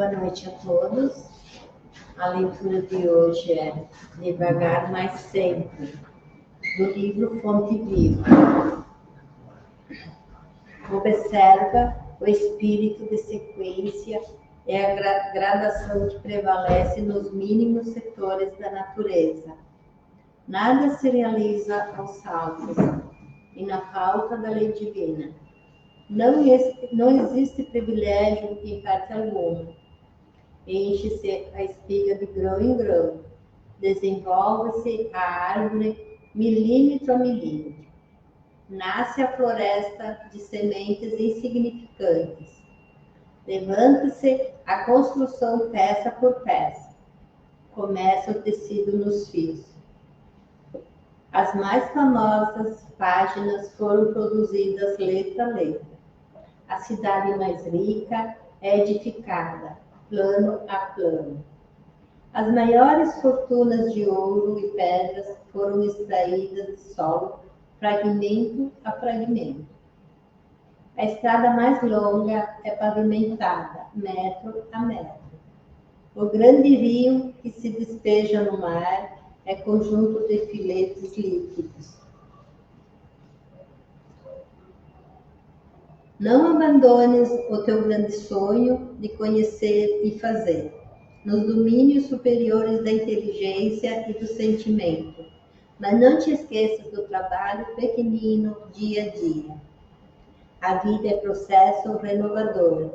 Boa noite a todos. A leitura de hoje é Devagar, mas Sempre, do livro Fonte Viva. Observa o espírito de sequência e a gradação que prevalece nos mínimos setores da natureza. Nada se realiza aos saltos e na falta da lei divina. Não existe privilégio em parte alguma. Enche-se a espiga de grão em grão. Desenvolve-se a árvore milímetro a milímetro. Nasce a floresta de sementes insignificantes. Levanta-se a construção peça por peça. Começa o tecido nos fios. As mais famosas páginas foram produzidas letra a letra. A cidade mais rica é edificada, plano a plano. As maiores fortunas de ouro e pedras foram extraídas do solo, fragmento a fragmento. A estrada mais longa é pavimentada, metro a metro. O grande rio que se despeja no mar é conjunto de filetes líquidos. Não abandones o teu grande sonho de conhecer e fazer, nos domínios superiores da inteligência e do sentimento, mas não te esqueças do trabalho pequenino dia a dia. A vida é processo renovador.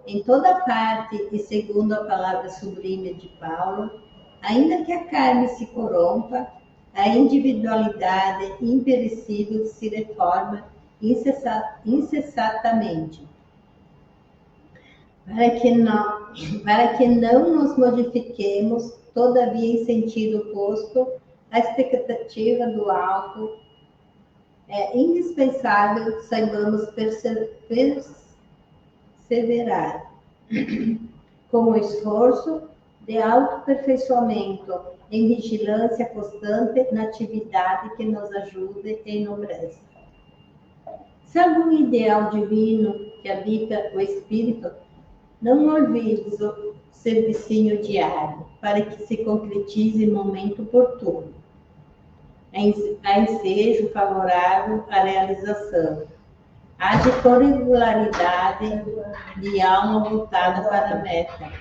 Em toda parte, e segundo a palavra sublime de Paulo, ainda que a carne se corrompa, a individualidade imperecível se reforma incessantemente. Para que não nos modifiquemos, todavia em sentido oposto, a expectativa do alto é indispensável que saibamos perseverar com o esforço de autoaperfeiçoamento, em vigilância constante na atividade que nos ajude e enobrece. Se algum ideal divino que habita o espírito, não olvides o servicinho diário, para que se concretize em momento oportuno. Há ensejo favorável à realização. Haja corregularidade de alma voltada para a meta.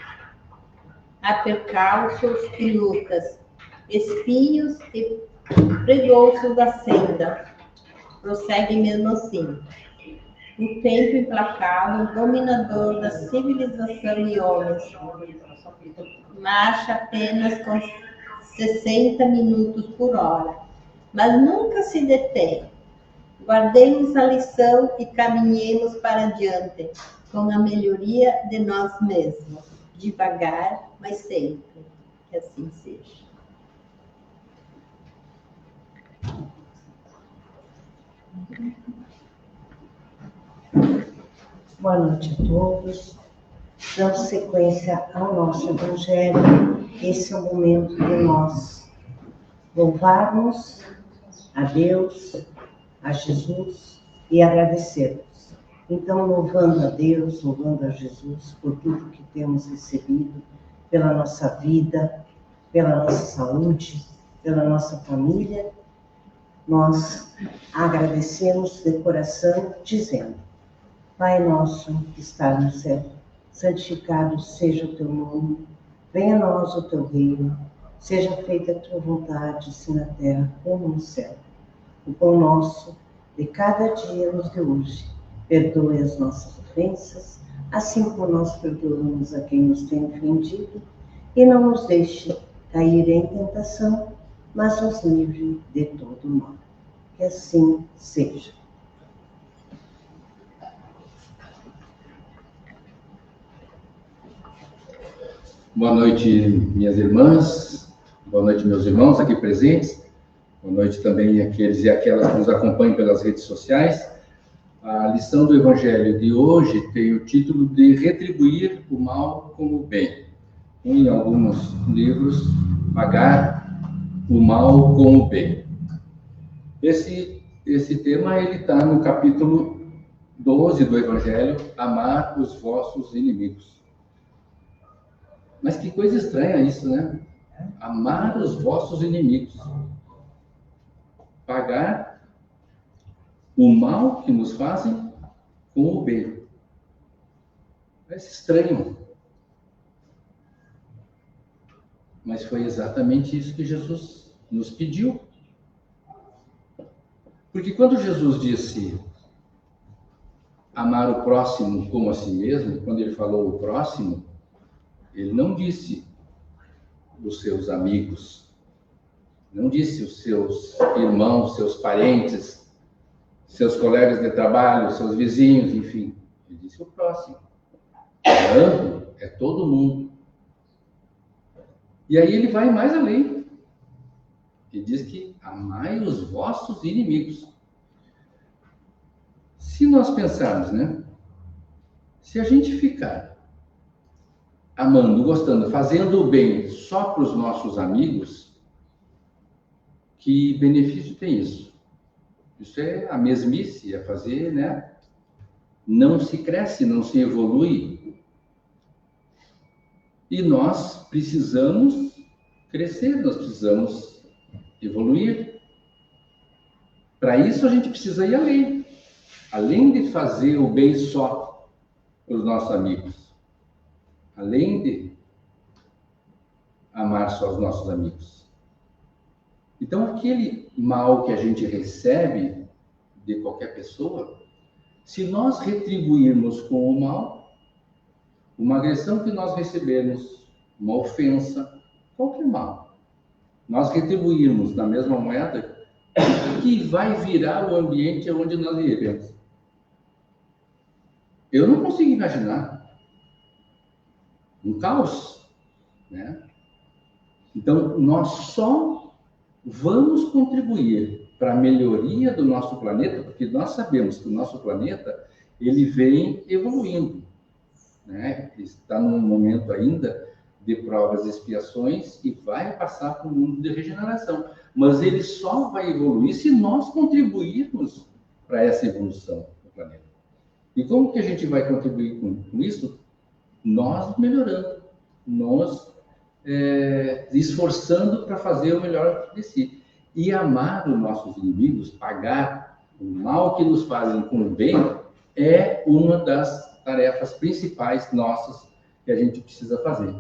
Há percalços e lutas, espinhos e pregoços da senda. Prossegue mesmo assim. O tempo implacável, dominador da civilização e homens, marcha apenas com 60 minutos por hora, mas nunca se detém. Guardemos a lição e caminhemos para adiante, com a melhoria de nós mesmos, devagar, mas sempre. Que assim seja. Boa noite a todos. Dando sequência ao nosso Evangelho, esse é o momento de nós louvarmos a Deus, a Jesus e agradecermos. Então, louvando a Deus, louvando a Jesus por tudo que temos recebido, pela nossa vida, pela nossa saúde, pela nossa família, nós agradecemos de coração, dizendo: Pai nosso que está no céu, santificado seja o teu nome, venha a nós o teu reino, seja feita a tua vontade, assim na terra como no céu. O pão nosso de cada dia nos dê hoje, perdoe as nossas ofensas, assim como nós perdoamos a quem nos tem ofendido, e não nos deixe cair em tentação, mas nos livre de todo mal. Que assim seja. Boa noite, minhas irmãs, boa noite, meus irmãos aqui presentes, boa noite também àqueles e aquelas que nos acompanham pelas redes sociais. A lição do Evangelho de hoje tem o título de Retribuir o Mal com o Bem. Em alguns livros, Pagar o Mal com o Bem. Esse tema está no capítulo 12 do Evangelho, Amar os vossos inimigos. Mas que coisa estranha isso, né? Amar os vossos inimigos. Pagar o mal que nos fazem com o bem. Parece estranho. Mas foi exatamente isso que Jesus nos pediu. Porque quando Jesus disse amar o próximo como a si mesmo, quando ele falou o próximo, ele não disse os seus amigos, não disse os seus irmãos, seus parentes, seus colegas de trabalho, seus vizinhos, enfim. Ele disse o próximo. É amplo, é todo mundo. E aí ele vai mais além. Ele diz que amai os vossos inimigos. Se nós pensarmos, né? Se a gente ficar amando, gostando, fazendo o bem só para os nossos amigos, que benefício tem isso? Isso é a mesmice, é fazer, né? Não se cresce, não se evolui. E nós precisamos crescer, nós precisamos evoluir. Para isso a gente precisa ir além. Além de fazer o bem só para os nossos amigos. Além de amar só os nossos amigos. Então, aquele mal que a gente recebe de qualquer pessoa, se nós retribuirmos com o mal, uma agressão que nós recebermos, uma ofensa, qualquer mal, nós retribuirmos na mesma moeda, o que vai virar o ambiente onde nós vivemos? Eu não consigo imaginar. Um caos, né? Então, nós só vamos contribuir para a melhoria do nosso planeta, porque nós sabemos que o nosso planeta, ele vem evoluindo, né? Está num momento ainda de provas e expiações e vai passar para um mundo de regeneração. Mas ele só vai evoluir se nós contribuirmos para essa evolução do planeta. E como que a gente vai contribuir com isso? Nós melhorando, nós esforçando para fazer o melhor de si. E amar os nossos inimigos, pagar o mal que nos fazem com o bem, é uma das tarefas principais nossas que a gente precisa fazer.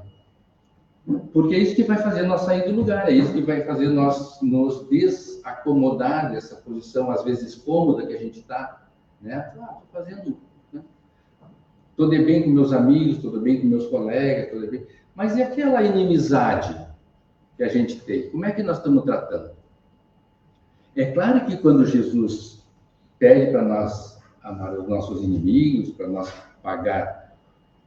Porque é isso que vai fazer nós sair do lugar, é isso que vai fazer nós nos desacomodar dessa posição, às vezes cômoda que a gente está, né? Estou fazendo, né? Estou de bem com meus amigos, estou de bem com meus colegas, estou de bem... Mas e aquela inimizade que a gente tem? Como é que nós estamos tratando? É claro que quando Jesus pede para nós amar os nossos inimigos, para nós pagar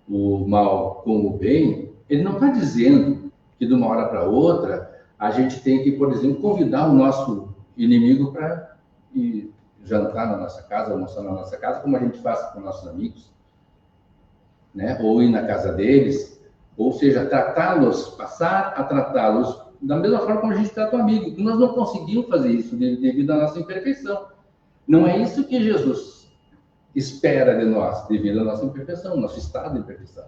o mal com o bem, ele não está dizendo que de uma hora para outra a gente tem que, por exemplo, convidar o nosso inimigo para ir jantar na nossa casa, almoçar na nossa casa, como a gente faz com nossos amigos, né? Ou ir na casa deles, ou seja, tratá-los, passar a tratá-los da mesma forma como a gente trata o amigo. E nós não conseguimos fazer isso devido à nossa imperfeição. Não é isso que Jesus espera de nós, devido à nossa imperfeição, nosso estado de imperfeição.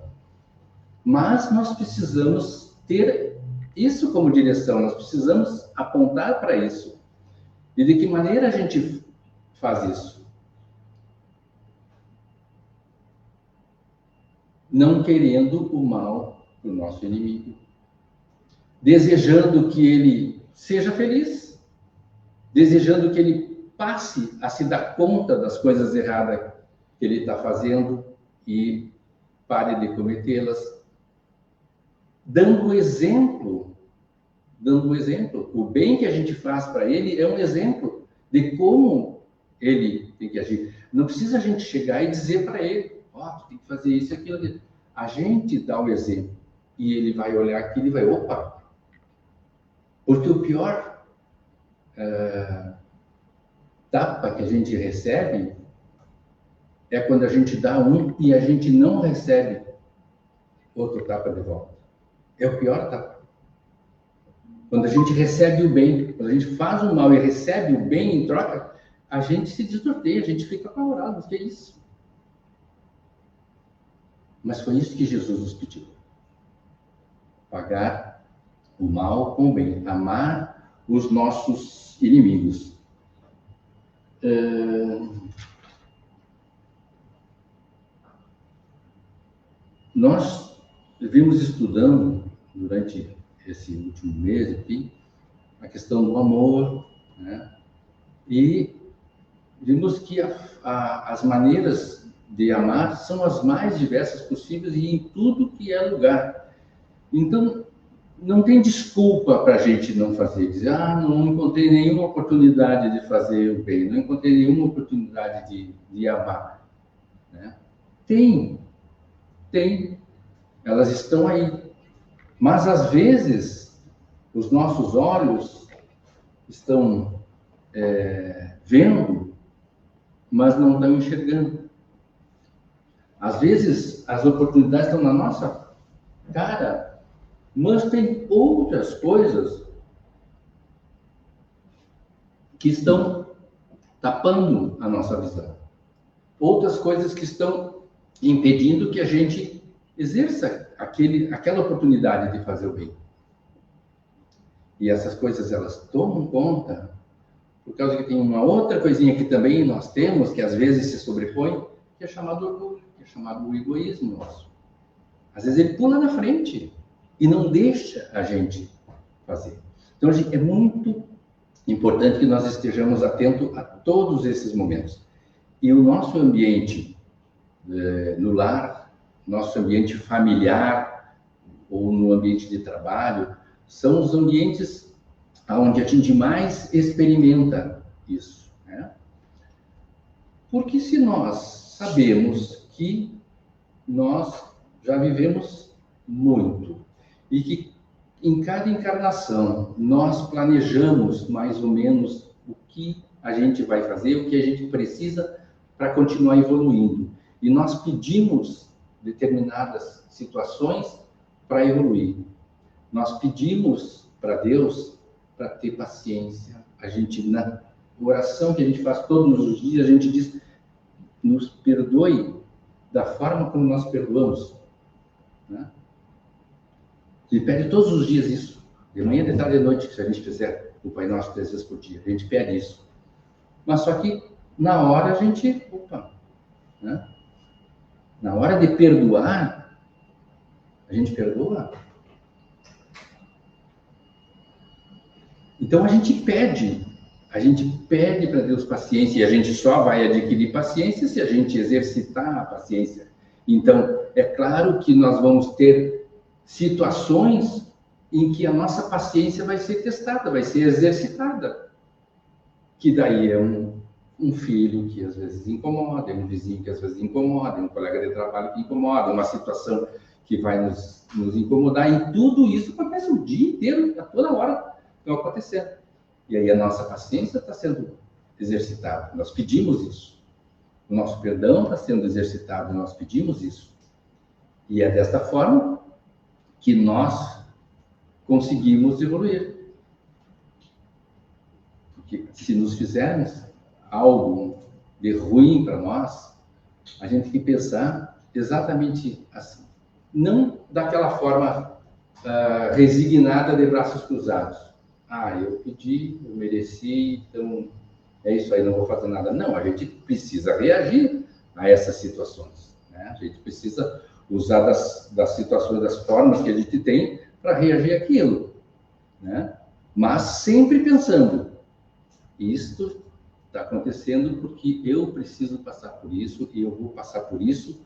Mas nós precisamos ter isso como direção, nós precisamos apontar para isso. E de que maneira a gente faz isso? Não querendo o mal do nosso inimigo, desejando que ele seja feliz, desejando que ele passe a se dar conta das coisas erradas que ele está fazendo e pare de cometê-las, dando exemplo. O bem que a gente faz para ele é um exemplo de como ele tem que agir. Não precisa a gente chegar e dizer para ele, tu tem que fazer isso e aquilo. A gente dá o exemplo e ele vai olhar aquilo e vai, opa! Porque o pior tapa que a gente recebe é quando a gente dá um e a gente não recebe outro tapa de volta. É o pior tapa. Quando a gente recebe o bem, quando a gente faz o mal e recebe o bem em troca, a gente se desnorteia, a gente fica apavorado. O que é isso? Mas foi isso que Jesus nos pediu. pagar o mal com o bem, amar os nossos inimigos. Nós vimos estudando durante esse último mês aqui a questão do amor, né? E vimos que as maneiras de amar são as mais diversas possíveis e em tudo que é lugar. Então, não tem desculpa para a gente não fazer, dizer, não encontrei nenhuma oportunidade de fazer o bem, não encontrei nenhuma oportunidade de amar, né? Tem, elas estão aí, mas às vezes os nossos olhos estão vendo, mas não estão enxergando. Às vezes as oportunidades estão na nossa cara, mas tem outras coisas que estão tapando a nossa visão. Outras coisas que estão impedindo que a gente exerça aquela oportunidade de fazer o bem. E essas coisas, elas tomam conta, por causa que tem uma outra coisinha que também nós temos, que às vezes se sobrepõe, que é chamado orgulho, que é chamado o egoísmo nosso. Às vezes ele pula na frente e não deixa a gente fazer. Então, é muito importante que nós estejamos atentos a todos esses momentos. E o nosso ambiente no lar, nosso ambiente familiar ou no ambiente de trabalho, são os ambientes onde a gente mais experimenta isso, né? Porque se nós sabemos que nós já vivemos muito e que em cada encarnação nós planejamos mais ou menos o que a gente vai fazer, o que a gente precisa para continuar evoluindo. E nós pedimos determinadas situações para evoluir. Nós pedimos para Deus para ter paciência. A gente, na oração que a gente faz todos os dias, a gente diz, nos perdoe da forma como nós perdoamos, né? E pede todos os dias isso, de manhã, de tarde e de noite, se a gente fizer o Pai Nosso 3 vezes por dia, a gente pede isso. Mas só que na hora a gente, né? Na hora de perdoar, a gente perdoa. Então a gente pede para Deus paciência, e a gente só vai adquirir paciência se a gente exercitar a paciência. Então, é claro que nós vamos ter situações em que a nossa paciência vai ser testada, vai ser exercitada. Que daí é um filho que às vezes incomoda, é um vizinho que às vezes incomoda, é um colega de trabalho que incomoda, uma situação que vai nos incomodar. E tudo isso acontece o dia inteiro, a toda hora estão acontecendo. E aí a nossa paciência está sendo exercitada. Nós pedimos isso. O nosso perdão está sendo exercitado, nós pedimos isso. E é desta forma que nós conseguimos evoluir. Porque se nos fizermos algo de ruim para nós, a gente tem que pensar exatamente assim. Não daquela forma resignada de braços cruzados. Eu pedi, eu mereci, então é isso aí, não vou fazer nada. Não, a gente precisa reagir a essas situações, né? A gente precisa usar das situações, das formas que a gente tem para reagir àquilo, né? Mas sempre pensando, isto está acontecendo porque eu preciso passar por isso e eu vou passar por isso,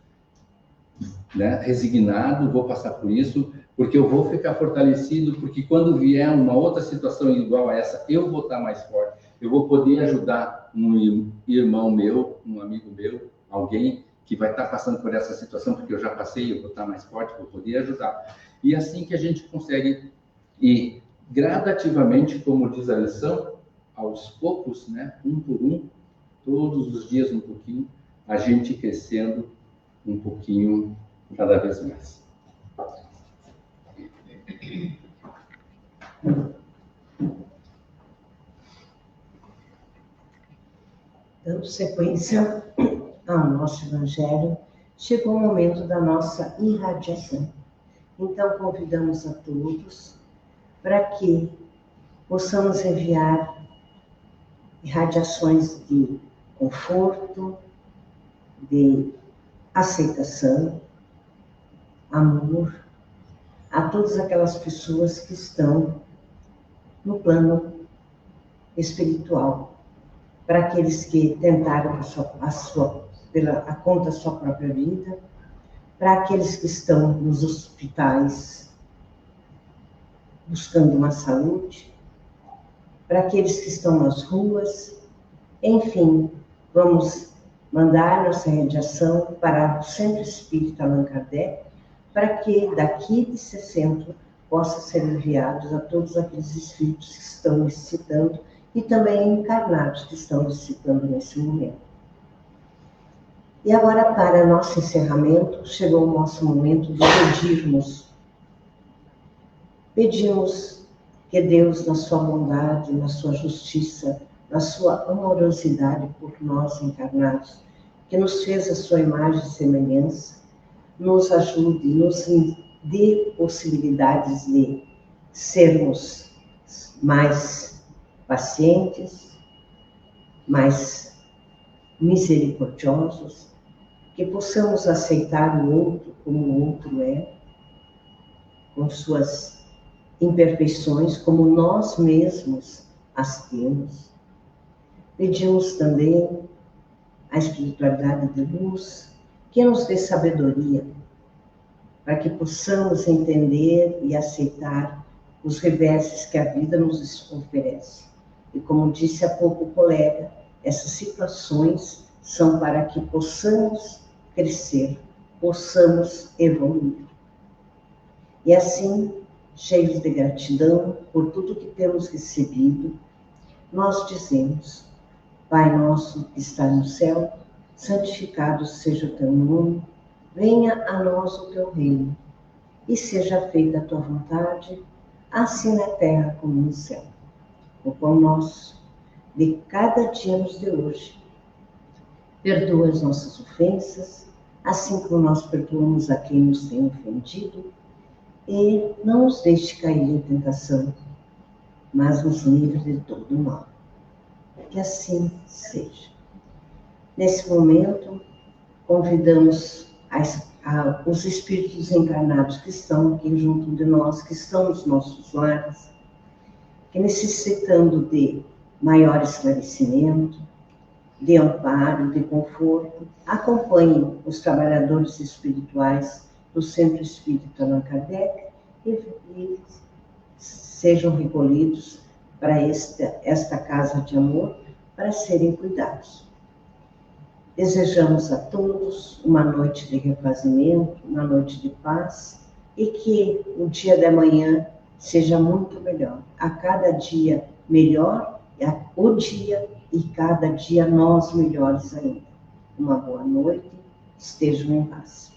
né? Resignado, vou passar por isso, porque eu vou ficar fortalecido, porque quando vier uma outra situação igual a essa, eu vou estar mais forte, eu vou poder ajudar um irmão meu, um amigo meu, alguém que vai estar passando por essa situação, porque eu já passei, eu vou estar mais forte, vou poder ajudar. E assim que a gente consegue ir gradativamente, como diz a lição, aos poucos, né, um por um, todos os dias um pouquinho, a gente crescendo um pouquinho cada vez mais. Dando sequência ao nosso Evangelho, chegou o momento da nossa irradiação. Então, convidamos a todos para que possamos enviar radiações de conforto, de aceitação, amor, a todas aquelas pessoas que estão no plano espiritual, para aqueles que tentaram a conta da sua própria vida, para aqueles que estão nos hospitais buscando uma saúde, para aqueles que estão nas ruas, enfim, vamos mandar nossa radiação para o Centro Espírita Allan Kardec, para que daqui de 60 possa ser enviados a todos aqueles espíritos que estão necessitando e também encarnados que estão necessitando nesse momento. E agora, para nosso encerramento, chegou o nosso momento de pedirmos. Pedimos que Deus, na sua bondade, na sua justiça, na sua amorosidade por nós encarnados, que nos fez a sua imagem e semelhança, nos ajude, nos dê possibilidades de sermos mais pacientes, mais misericordiosos, que possamos aceitar o outro como o outro é, com suas imperfeições, como nós mesmos as temos. Pedimos também a espiritualidade de luz, que nos dê sabedoria, para que possamos entender e aceitar os reverses que a vida nos oferece. E como disse há pouco o colega, essas situações são para que possamos crescer, possamos evoluir. E assim, cheios de gratidão por tudo que temos recebido, nós dizemos: Pai nosso que está no céu, santificado seja o teu nome, venha a nós o teu reino, e seja feita a tua vontade, assim na terra como no céu. O pão nosso de cada dia nos dê hoje. Perdoa as nossas ofensas, assim como nós perdoamos a quem nos tem ofendido, e não nos deixe cair em tentação, mas nos livre de todo o mal. Que assim seja. Nesse momento, convidamos os espíritos encarnados que estão aqui junto de nós, que estão nos nossos lares, que necessitando de maior esclarecimento, de amparo, de conforto, acompanhem os trabalhadores espirituais do Centro Espírita Allan Kardec e sejam recolhidos para esta casa de amor, para serem cuidados. Desejamos a todos uma noite de refazimento, uma noite de paz, e que o dia de amanhã seja muito melhor. A cada dia melhor, o dia e cada dia nós melhores ainda. Uma boa noite, estejam em paz.